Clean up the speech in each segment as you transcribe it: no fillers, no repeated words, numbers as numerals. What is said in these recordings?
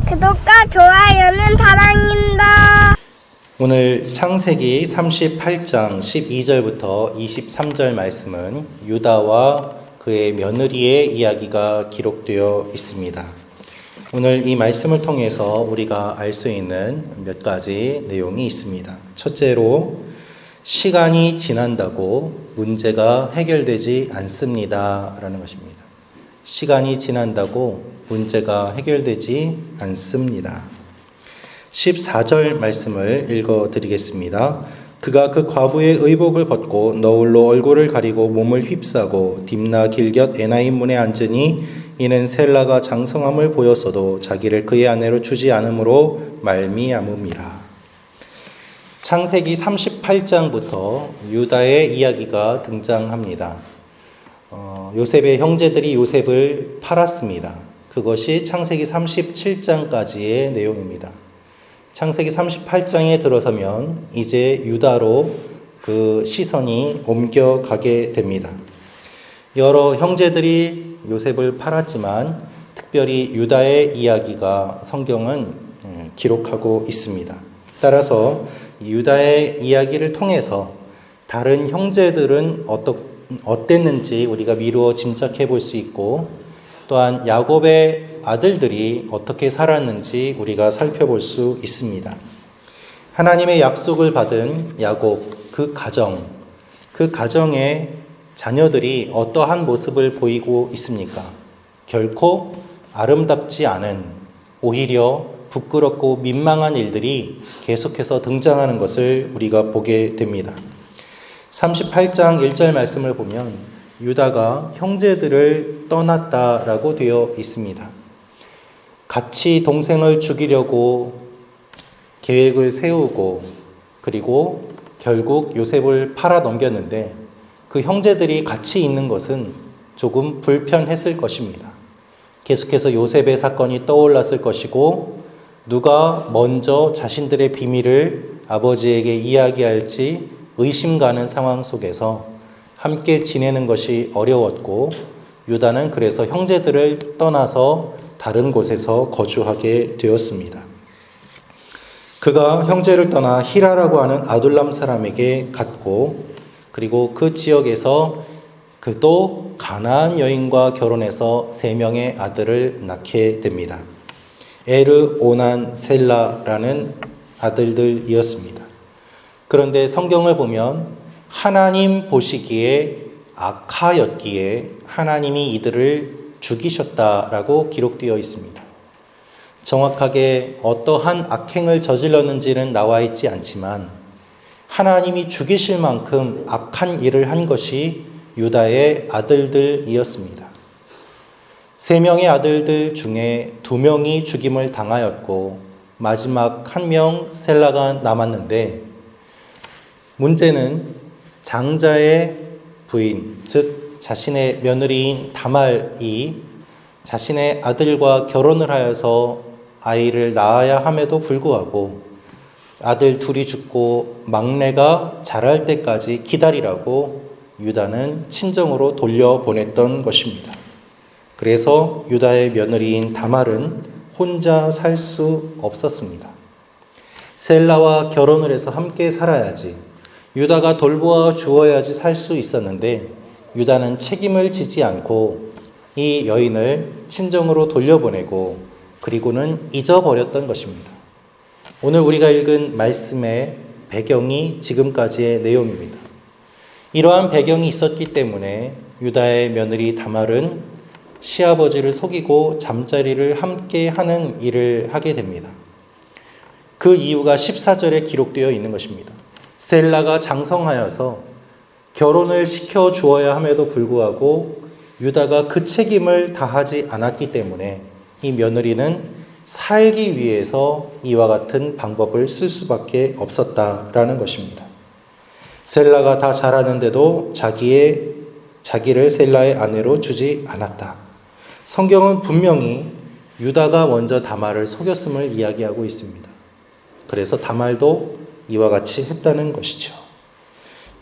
구독과 좋아요는 사랑입니다. 오늘 창세기 38장 12절부터 23절 말씀은 유다와 그의 며느리의 이야기가 기록되어 있습니다. 오늘 이 말씀을 통해서 우리가 알 수 있는 몇 가지 내용이 있습니다. 첫째로, 시간이 지난다고 문제가 해결되지 않습니다 라는 것입니다. 시간이 지난다고 문제가 해결되지 않습니다. 14절 말씀을 읽어드리겠습니다. 그가 그 과부의 의복을 벗고 너울로 얼굴을 가리고 몸을 휩싸고 딥나 길곁 에나임 문에 앉으니 이는 셀라가 장성함을 보였어도 자기를 그의 아내로 주지 않음으로 말미암음이라. 창세기 38장부터 유다의 이야기가 등장합니다. 요셉의 형제들이 요셉을 팔았습니다. 그것이 창세기 37장까지의 내용입니다. 창세기 38장에 들어서면 이제 유다로 그 시선이 옮겨가게 됩니다. 여러 형제들이 요셉을 팔았지만 특별히 유다의 이야기가 성경은 기록하고 있습니다. 따라서 유다의 이야기를 통해서 다른 형제들은 어땠는지 우리가 미루어 짐작해 볼 수 있고, 또한 야곱의 아들들이 어떻게 살았는지 우리가 살펴볼 수 있습니다. 하나님의 약속을 받은 야곱, 그 가정의 자녀들이 어떠한 모습을 보이고 있습니까? 결코 아름답지 않은, 오히려 부끄럽고 민망한 일들이 계속해서 등장하는 것을 우리가 보게 됩니다. 38장 1절 말씀을 보면 유다가 형제들을 떠났다라고 되어 있습니다. 같이 동생을 죽이려고 계획을 세우고 그리고 결국 요셉을 팔아 넘겼는데 그 형제들이 같이 있는 것은 조금 불편했을 것입니다. 계속해서 요셉의 사건이 떠올랐을 것이고 누가 먼저 자신들의 비밀을 아버지에게 이야기할지 의심 가는 상황 속에서 함께 지내는 것이 어려웠고 유다는 그래서 형제들을 떠나서 다른 곳에서 거주하게 되었습니다. 그가 형제를 떠나 히라라고 하는 아둘람 사람에게 갔고 그리고 그 지역에서 그도 가나안 여인과 결혼해서 3명의 아들을 낳게 됩니다. 에르, 오난, 셀라라는 아들들이었습니다. 그런데 성경을 보면 하나님 보시기에 악하였기에 하나님이 이들을 죽이셨다라고 기록되어 있습니다. 정확하게 어떠한 악행을 저질렀는지는 나와 있지 않지만 하나님이 죽이실 만큼 악한 일을 한 것이 유다의 아들들이었습니다. 3명의 아들들 중에 2명이 죽임을 당하였고 마지막 1명 셀라가 남았는데 문제는 장자의 부인, 즉 자신의 며느리인 다말이 자신의 아들과 결혼을 하여서 아이를 낳아야 함에도 불구하고 아들 둘이 죽고 막내가 자랄 때까지 기다리라고 유다는 친정으로 돌려보냈던 것입니다. 그래서 유다의 며느리인 다말은 혼자 살 수 없었습니다. 셀라와 결혼을 해서 함께 살아야지, 유다가 돌보아 주어야지 살 수 있었는데 유다는 책임을 지지 않고 이 여인을 친정으로 돌려보내고 그리고는 잊어버렸던 것입니다. 오늘 우리가 읽은 말씀의 배경이 지금까지의 내용입니다. 이러한 배경이 있었기 때문에 유다의 며느리 다말은 시아버지를 속이고 잠자리를 함께 하는 일을 하게 됩니다. 그 이유가 14절에 기록되어 있는 것입니다. 셀라가 장성하여서 결혼을 시켜 주어야 함에도 불구하고 유다가 그 책임을 다하지 않았기 때문에 이 며느리는 살기 위해서 이와 같은 방법을 쓸 수밖에 없었다라는 것입니다. 셀라가 다 자라는데도 자기를 셀라의 아내로 주지 않았다. 성경은 분명히 유다가 먼저 다말을 속였음을 이야기하고 있습니다. 그래서 다말도 이와 같이 했다는 것이죠.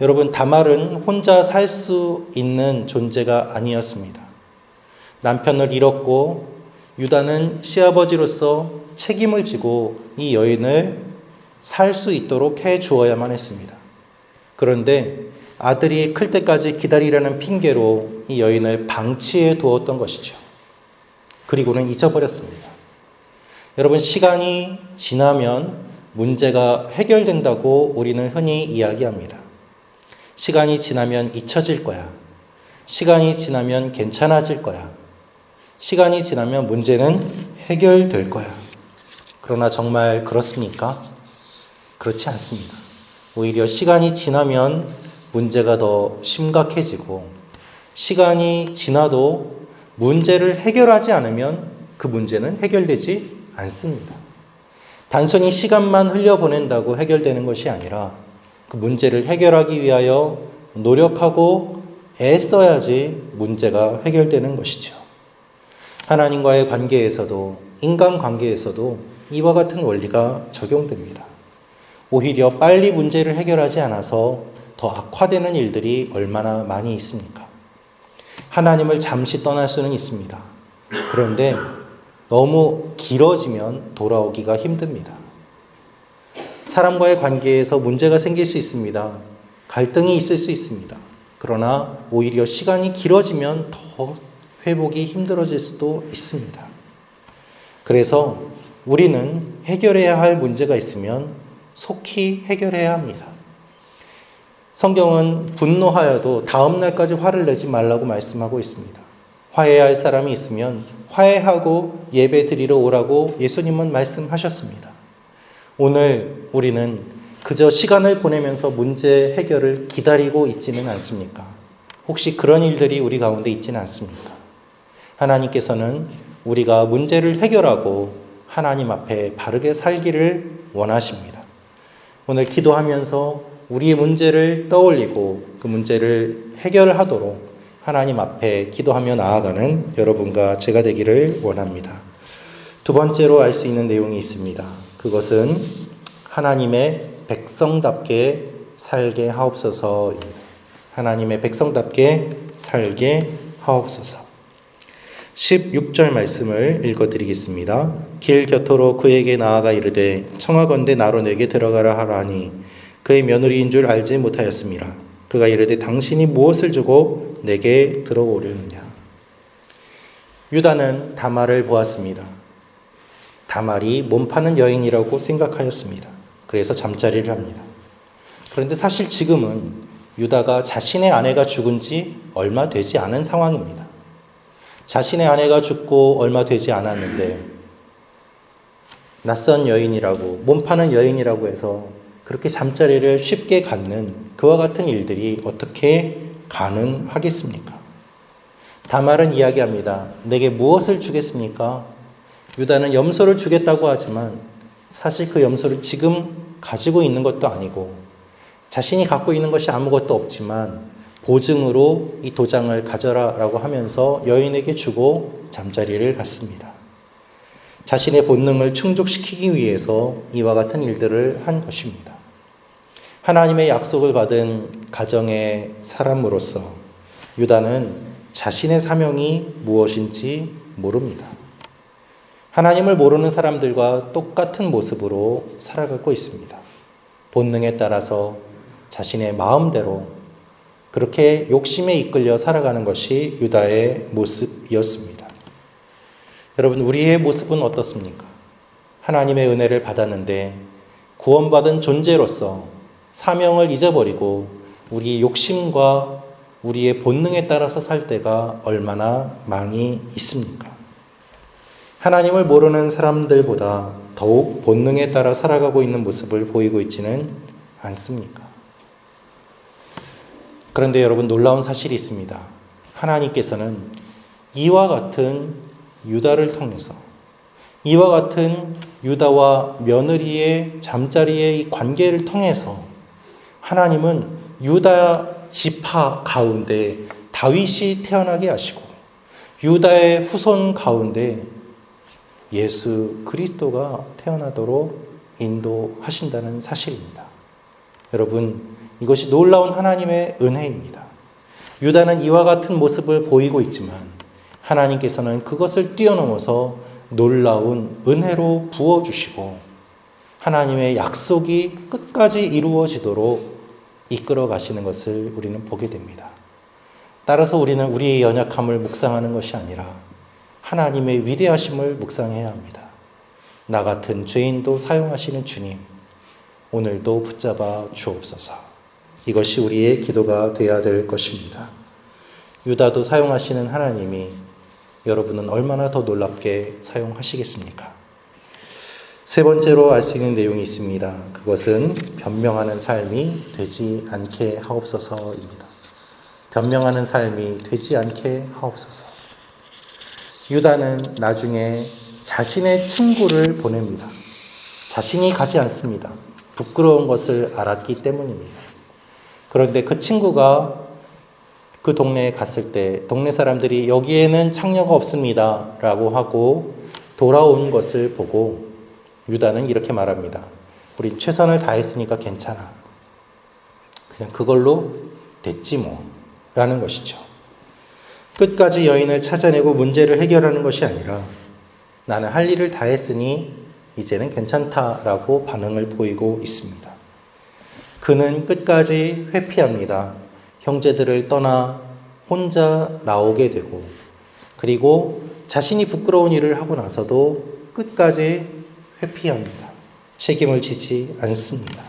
여러분, 다말은 혼자 살 수 있는 존재가 아니었습니다. 남편을 잃었고 유다는 시아버지로서 책임을 지고 이 여인을 살 수 있도록 해 주어야만 했습니다. 그런데 아들이 클 때까지 기다리라는 핑계로 이 여인을 방치해 두었던 것이죠. 그리고는 잊어버렸습니다. 여러분, 시간이 지나면 문제가 해결된다고 우리는 흔히 이야기합니다. 시간이 지나면 잊혀질 거야. 시간이 지나면 괜찮아질 거야. 시간이 지나면 문제는 해결될 거야. 그러나 정말 그렇습니까? 그렇지 않습니다. 오히려 시간이 지나면 문제가 더 심각해지고 시간이 지나도 문제를 해결하지 않으면 그 문제는 해결되지 않습니다. 단순히 시간만 흘려보낸다고 해결되는 것이 아니라 그 문제를 해결하기 위하여 노력하고 애써야지 문제가 해결되는 것이죠. 하나님과의 관계에서도 인간관계에서도 이와 같은 원리가 적용됩니다. 오히려 빨리 문제를 해결하지 않아서 더 악화되는 일들이 얼마나 많이 있습니까? 하나님을 잠시 떠날 수는 있습니다. 그런데 너무 길어지면 돌아오기가 힘듭니다. 사람과의 관계에서 문제가 생길 수 있습니다. 갈등이 있을 수 있습니다. 그러나 오히려 시간이 길어지면 더 회복이 힘들어질 수도 있습니다. 그래서 우리는 해결해야 할 문제가 있으면 속히 해결해야 합니다. 성경은 분노하여도 다음 날까지 화를 내지 말라고 말씀하고 있습니다. 화해할 사람이 있으면 화해하고 예배 드리러 오라고 예수님은 말씀하셨습니다. 오늘 우리는 그저 시간을 보내면서 문제 해결을 기다리고 있지는 않습니까? 혹시 그런 일들이 우리 가운데 있지는 않습니까? 하나님께서는 우리가 문제를 해결하고 하나님 앞에 바르게 살기를 원하십니다. 오늘 기도하면서 우리의 문제를 떠올리고 그 문제를 해결하도록 하나님 앞에 기도하며 나아가는 여러분과 제가 되기를 원합니다. 두 번째로 알 수 있는 내용이 있습니다. 그것은 하나님의 백성답게 살게 하옵소서입니다. 하나님의 백성답게 살게 하옵소서. 16절 말씀을 읽어드리겠습니다. 길 곁으로 그에게 나아가 이르되 청하건대 나로 내게 들어가라 하라니 그의 며느리인 줄 알지 못하였음이라. 그가 이르되 당신이 무엇을 주고 내게 들어오려느냐. 유다는 다말을 보았습니다. 다말이 몸 파는 여인이라고 생각하였습니다. 그래서 잠자리를 합니다. 그런데 사실 지금은 유다가 자신의 아내가 죽은 지 얼마 되지 않은 상황입니다. 자신의 아내가 죽고 얼마 되지 않았는데 낯선 여인이라고, 몸 파는 여인이라고 해서 그렇게 잠자리를 쉽게 갖는 그와 같은 일들이 어떻게 가능하겠습니까? 다말은 이야기합니다. 내게 무엇을 주겠습니까? 유다는 염소를 주겠다고 하지만 사실 그 염소를 지금 가지고 있는 것도 아니고 자신이 갖고 있는 것이 아무것도 없지만 보증으로 이 도장을 가져라라고 하면서 여인에게 주고 잠자리를 갖습니다. 자신의 본능을 충족시키기 위해서 이와 같은 일들을 한 것입니다. 하나님의 약속을 받은 가정의 사람으로서 유다는 자신의 사명이 무엇인지 모릅니다. 하나님을 모르는 사람들과 똑같은 모습으로 살아가고 있습니다. 본능에 따라서 자신의 마음대로 그렇게 욕심에 이끌려 살아가는 것이 유다의 모습이었습니다. 여러분, 우리의 모습은 어떻습니까? 하나님의 은혜를 받았는데 구원받은 존재로서 사명을 잊어버리고 우리의 욕심과 우리의 본능에 따라서 살 때가 얼마나 많이 있습니까? 하나님을 모르는 사람들보다 더욱 본능에 따라 살아가고 있는 모습을 보이고 있지는 않습니까? 그런데 여러분, 놀라운 사실이 있습니다. 하나님께서는 이와 같은 유다를 통해서, 이와 같은 유다와 며느리의 잠자리의 이 관계를 통해서 하나님은 유다 지파 가운데 다윗이 태어나게 하시고 유다의 후손 가운데 예수 그리스도가 태어나도록 인도하신다는 사실입니다. 여러분, 이것이 놀라운 하나님의 은혜입니다. 유다는 이와 같은 모습을 보이고 있지만 하나님께서는 그것을 뛰어넘어서 놀라운 은혜로 부어주시고 하나님의 약속이 끝까지 이루어지도록 이끌어 가시는 것을 우리는 보게 됩니다. 따라서 우리는 우리의 연약함을 묵상하는 것이 아니라 하나님의 위대하심을 묵상해야 합니다. 나 같은 죄인도 사용하시는 주님, 오늘도 붙잡아 주옵소서. 이것이 우리의 기도가 되어야 될 것입니다. 유다도 사용하시는 하나님이 여러분은 얼마나 더 놀랍게 사용하시겠습니까? 세 번째로 알 수 있는 내용이 있습니다. 그것은 변명하는 삶이 되지 않게 하옵소서입니다. 변명하는 삶이 되지 않게 하옵소서. 유다는 나중에 자신의 친구를 보냅니다. 자신이 가지 않습니다. 부끄러운 것을 알았기 때문입니다. 그런데 그 친구가 그 동네에 갔을 때 동네 사람들이 여기에는 창녀가 없습니다 라고 하고 돌아온 것을 보고 유다는 이렇게 말합니다. 우린 최선을 다했으니까 괜찮아. 그냥 그걸로 됐지 뭐 라는 것이죠. 끝까지 여인을 찾아내고 문제를 해결하는 것이 아니라 나는 할 일을 다 했으니 이제는 괜찮다라고 반응을 보이고 있습니다. 그는 끝까지 회피합니다. 형제들을 떠나 혼자 나오게 되고 그리고 자신이 부끄러운 일을 하고 나서도 끝까지 회피합니다. 책임을 지지 않습니다.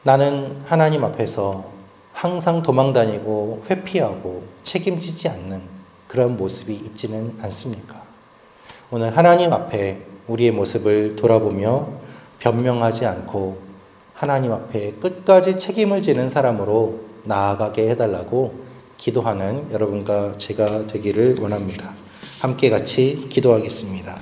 나는 하나님 앞에서 항상 도망다니고 회피하고 책임지지 않는 그런 모습이 있지는 않습니까? 오늘 하나님 앞에 우리의 모습을 돌아보며 변명하지 않고 하나님 앞에 끝까지 책임을 지는 사람으로 나아가게 해달라고 기도하는 여러분과 제가 되기를 원합니다. 함께 같이 기도하겠습니다.